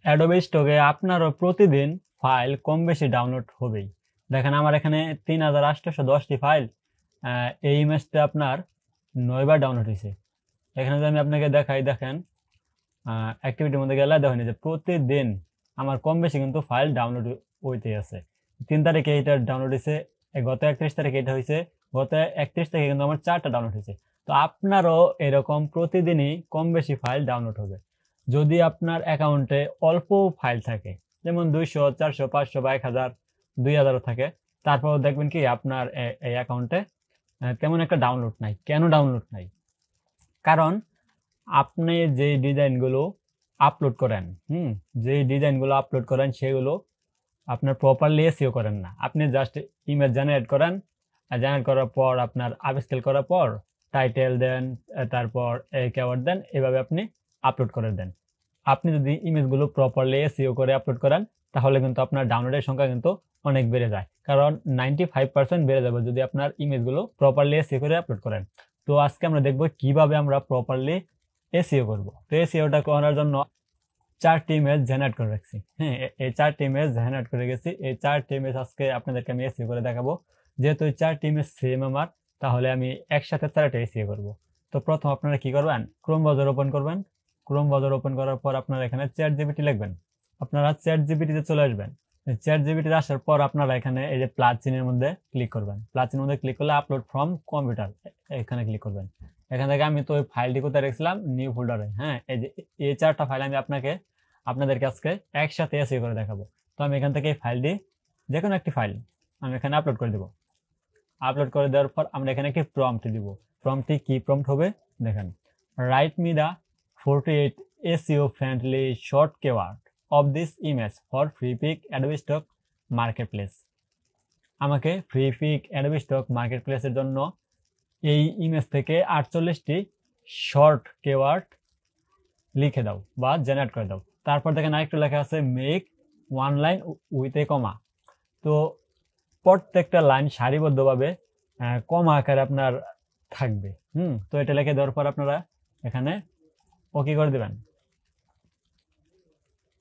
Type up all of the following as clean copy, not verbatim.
Adobe স্টকে আপনারও প্রতিদিন ফাইল কম বেশি ডাউনলোড হবেই। দেখেন আমার এখানে 3810টি ফাইল, এই ইমেজটা আপনার 9 বার ডাউনলোড হয়েছে। এখানে যদি আমি আপনাকে দেখাই, দেখেন অ্যাক্টিভিটির মধ্যে গেলে দেখেন যে প্রতিদিন আমার কম বেশি কিন্তু ফাইল ডাউনলোড হইতে আছে। 3 তারিখে এটা ডাউনলোড হয়েছে, গত 31 তারিখে এটা হয়েছে, গত 31 তারিখে কিন্তু আমার 4টা ডাউনলোড হয়েছে। তো আপনারও এরকম প্রতিদিনই কম বেশি ফাইল ডাউনলোড হবে। যদি আপনার অ্যাকাউন্টে অল্প ফাইল থাকে, যেমন 200, 400, 500 বা 1000, 2000 থাকে, তারপর দেখবেন কি আপনার এই অ্যাকাউন্টে তেমন একটা ডাউনলোড নাই। কেন ডাউনলোড নাই? কারণ আপনি যে ডিজাইনগুলো আপলোড করেন, সেগুলো আপনার প্রপারলি এসইও করেন না। আপনি জাস্ট ইমেজ জেনারেট করেন, জেনারেট করার পর আপনার আপস্কেল করার পর টাইটেল দেন, তারপর কিওয়ার্ড দেন, এভাবে আপনি আপলোড করে দেন। আপনি যদি ইমেজগুলো প্রপারলি এসইও করে আপলোড করেন, তাহলে কিন্তু আপনার ডাউনলোডের সংখ্যা কিন্তু অনেক বেড়ে যায়। কারণ 95% বেড়ে যাবে যদি আপনার ইমেজগুলো প্রপারলি এসইও করে আপলোড করেন। তো আজকে আমরা দেখব কিভাবে আমরা প্রপারলি এসইও করব। তো এসইওটা করার জন্য 4টি ইমেজ জেনারেট করে রাখছি। হ্যাঁ, এই 4টি ইমেজ জেনারেট করে গেছি। এই 4টি ইমেজ আজকে আপনাদেরকে আমি এসইও করে দেখাবো। যেহেতু এই 4টি ইমেজ সেম আমার, তাহলে আমি একসাথে 4টা এসইও করব। তো প্রথম আপনারা কি করবেন, ক্রোম ব্রাউজার ওপেন করবেন। ক্রোম ব্রাউজার ওপেন করার পর আপনারা এখানে চ্যাট জিপিটি লিখবেন। আপনারা চ্যাট জিপিটিতে চলে আসবেন। চ্যাট জিপিটিতে আসার পর আপনারা এখানে এই যে প্লাস চিহ্নের মধ্যে ক্লিক করবেন। প্লাস চিহ্নের মধ্যে ক্লিক করলে আপলোড ফ্রম কম্পিউটার, এখানে ক্লিক করবেন। এখান থেকে আমি তো ওই ফাইলটি কোথায় রেখেছিলাম, নিউ ফোল্ডারে। হ্যাঁ, এই যে এই 4টা ফাইল আমি আপনাদেরকে আজকে একসাথে এসইও করে দেখাবো। তো আমি এখান থেকে এই ফাইলটি, যে কোনো একটি ফাইল আমি এখানে আপলোড করে দেব। আপলোড করে দেওয়ার পর আমরা এখানে একটি প্রম্পট দিব। প্রম্পটটি কি প্রম্পট হবে দেখেন, write me the 48 SEO friendly short keyword of this image for free pick Adobe Stock Marketplace। আমাকে Freepik Adobe Stock Marketplace এর জন্য এই ইমেজ থেকে 48টি শর্ট কিওয়ার্ড লিখে দাও বা জেনারেট করে দাও। তারপর দেখেন আরেকটু লেখা আছে make one line with a comma. তো প্রত্যেকটা লাইন সারিবদ্ধভাবে কমা আকারে আপনার থাকবে। তো এটা লিখে দেওয়ার পর আপনারা এখানে ওকে করে দেবেন।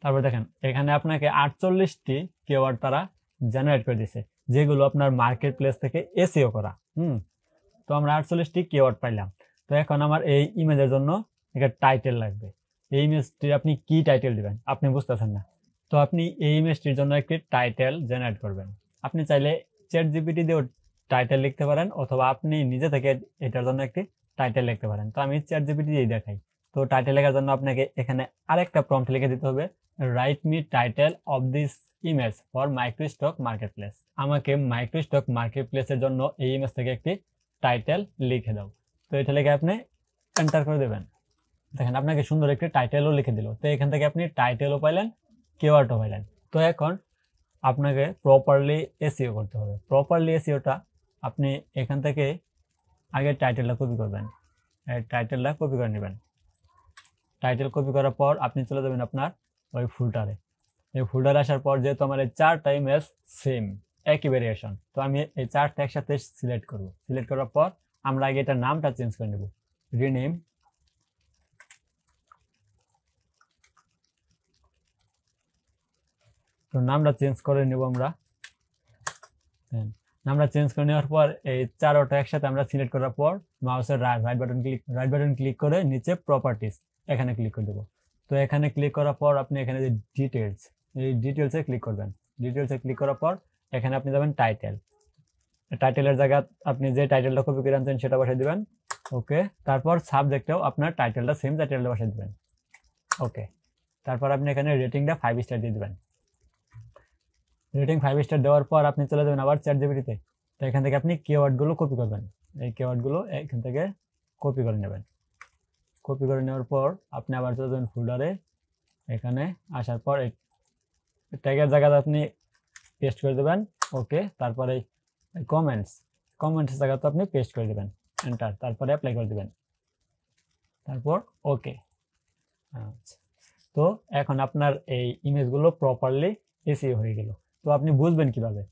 তারপর দেখেন এখানে আপনাকে 48টি কিওয়ার্ড তারা জেনারেট করে দিয়েছে, যেগুলো আপনার মার্কেট প্লেস থেকে এসইও করা। তো আমরা 48টি কিওয়ার্ড পাইলাম। তো এখন আমার এই ইমেজের জন্য একটা টাইটেল লাগবে। এই ইমেজটির আপনি কি টাইটেল দিবেন আপনি বুঝতেছেন না। তো আপনি এই ইমেজটির জন্য একটি টাইটেল জেনারেট করবেন। আপনি চাইলে চ্যাট জিপিটি দিয়েও টাইটেল লিখতে পারেন, অথবা আপনি নিজে থেকে এটার জন্য একটি টাইটেল লিখতে পারেন। তো আমি চ্যাট জিপিটি দিয়ে দেখাই। তো টাইটেল লেখার জন্য আপনাকে এখানে আরেকটা প্রম্পট লিখে দিতে হবে, write me title of this image for micro stock marketplace. আমাকে মাইক্রো স্টক মার্কেটপ্লেসের জন্য এই ইমেজ থেকে একটি টাইটেল লিখে দাও। তো এটা লিখে আপনি এন্টার করে দেবেন। দেখেন আপনাকে সুন্দর একটি টাইটেলও লিখে দিল। তো এখান থেকে আপনি টাইটেলও পাইলেন, কিওয়ার্ডও পাইলেন। তো এখন আপনাকে প্রপারলি এসইও করতে হবে। প্রপারলি এসইওটা আপনি এখান থেকে আগে টাইটেলটা কপি করবেন, টাইটেলটা কপি করে নেবেন। টাইটেল কপি করার পর আপনি চলে যাবেন আপনার ওই ফোল্ডারে। এই ফোল্ডারে আসার পর যেহেতু আমার এই 4টা ইমেজ সেম, একই ভেরিয়েশন, তো আমি এই 4টা একসাথে সিলেক্ট করব। সিলেক্ট করার পর আমরা আগে এটার নামটা চেঞ্জ করে নেব, রিনেম। তো নামটা চেঞ্জ করে নেব আমরা। নামটা চেঞ্জ করে নেওয়ার পর এই 4টা একসাথে আমরা সিলেক্ট করার পর মাউসের রাইট বাটন ক্লিক করে নিচে প্রপার্টিজ এখানে ক্লিক করে দেব। তো এখানে ক্লিক করার পর আপনি এখানে যে ডিটেলস, এই ডিটেলসে ক্লিক করবেন। ডিটেলসে ক্লিক করার পর এখানে আপনি যাবেন টাইটেল। টাইটেলের জায়গা আপনি যে টাইটেলটা কপি করে আনছেন সেটা বসাই দিবেন। ওকে। তারপর সাবজেক্টেও আপনার টাইটেলটা সেম টাইটেলটা বসাই দিবেন। ওকে। তারপর আপনি এখানে রেটিংটা 5 স্টার দিয়ে দিবেন। রেটিং 5 স্টার দেওয়ার পর আপনি চলে যাবেন আবার চ্যাট জিপিটিতে। তো এখান থেকে আপনি কিওয়ার্ডগুলো কপি করবেন। এই কিওয়ার্ডগুলো এখান থেকে কপি করে নেবেন। কপি করে নেওয়ার পর আপনি আবার চলে যাবেন ফোল্ডারে। এখানে আসার পর এই ট্যাগের জায়গাতে আপনি পেস্ট করে দেবেন। ওকে। তারপরে কমেন্টস জায়গাতে আপনি পেস্ট করে দেবেন, এন্টার। তারপরে অ্যাপ্লাই করে দেবেন, তারপর ওকে। আচ্ছা, তো এখন আপনার এই ইমেজগুলো প্রপারলি এসইও হয়ে গেল। তো আপনি বুঝবেন কিভাবে?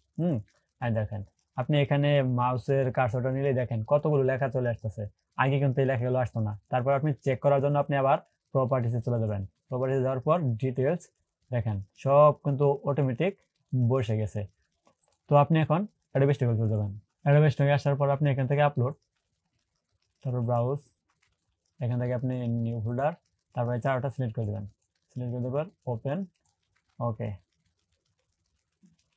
দেখেন আপনি এখানে মাউসের কার্সরটা নিলে দেখেন কতগুলো লেখা চলে আসতেছে। আগে কিন্তু এই লেখাগুলো আসতো না। তারপর আপনি চেক করার জন্য আপনি আবার প্রপার্টিসে চলে যাবেন। প্রপার্টিসে যাওয়ার পর ডিটেলস, দেখেন সব কিন্তু অটোমেটিক বসে গেছে। তো আপনি এখন অ্যাডোবে স্টুডিও চলে যাবেন। অ্যাডোবে স্টুডিও আসার পর আপনি এখান থেকে আপলোড, তারপর ব্রাউজ, এখান থেকে আপনি নিউ ফোল্ডার, তারপরে চারটা সিলেক্ট করে দেবেন। সিলেক্ট করে দেবেন, ওপেন, ওকে।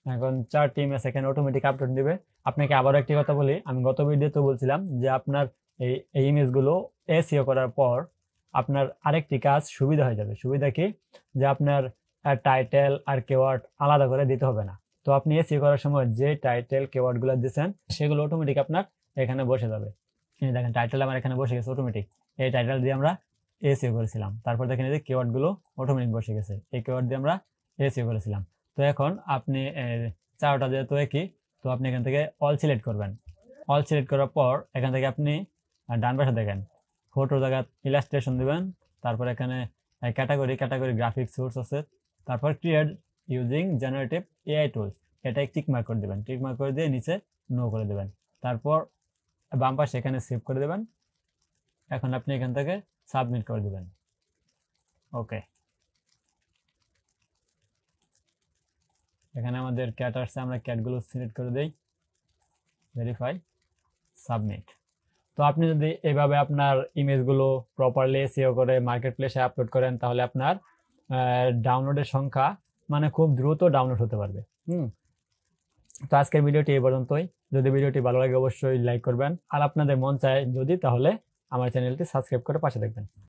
এখন 4টি ইমেজ এখানে অটোমেটিক আপলোড দিবে। আপনাকে আবারও একটি কথা বলি, আমি গত ভিডিওতে বলছিলাম যে আপনার এই ইমেজগুলো এসইও করার পর আপনার আরেকটি কাজ সুবিধা হয়ে যাবে। সুবিধা কি, যে আপনার টাইটেল আর কিওয়ার্ড আলাদা করে দিতে হবে না। তো আপনি এসইও করার সময় যে টাইটেল কিওয়ার্ডগুলো দিচ্ছেন সেগুলো অটোমেটিক আপনার এখানে বসে যাবে। এই দেখেন টাইটেল আমার এখানে বসে গেছে অটোমেটিক। এই টাইটেল দিয়ে আমরা এসইও করেছিলাম। তারপর দেখেন এই যে কিওয়ার্ডগুলো অটোমেটিক বসে গেছে, এই কিওয়ার্ড দিয়ে আমরা এসইও করেছিলাম। তো এখন আপনি চারটা যেহেতু একই, তো আপনি এখান থেকে অল সিলেক্ট করবেন। অল সিলেক্ট করার পর এখান থেকে আপনি ডান পাশে দেখেন ফটো জায়গা ইলাস্ট্রেশন দিবেন। তারপর এখানে ক্যাটাগরি গ্রাফিক সোর্স আছে। তারপর create using generative AI tools, এটাই টিক মার্ক করে দেবেন। টিক মার্ক করে দিয়ে নিচে নো করে দেবেন। তারপর বাম পাশে এখানে সেভ করে দেবেন। এখন আপনি এখান থেকে সাবমিট করে দেবেন। ওকে, এখানে আমাদের ক্যাট আসছে, আমরা ক্যাটগুলো সিলেক্ট করে দেই, ভেরিফাই, সাবমিট। তো আপনি যদি এভাবে আপনার ইমেজগুলো প্রপারলি এসইও করে মার্কেট প্লেসে আপলোড করেন, তাহলে আপনার ডাউনলোডের সংখ্যা মানে খুব দ্রুত ডাউনলোড হতে পারবে। তো আজকের ভিডিওটি এই পর্যন্তই। যদি ভিডিওটি ভালো লাগে অবশ্যই লাইক করবেন, আর আপনাদের মন চায় যদি, তাহলে আমার চ্যানেলটি সাবস্ক্রাইব করে পাশে থাকবেন।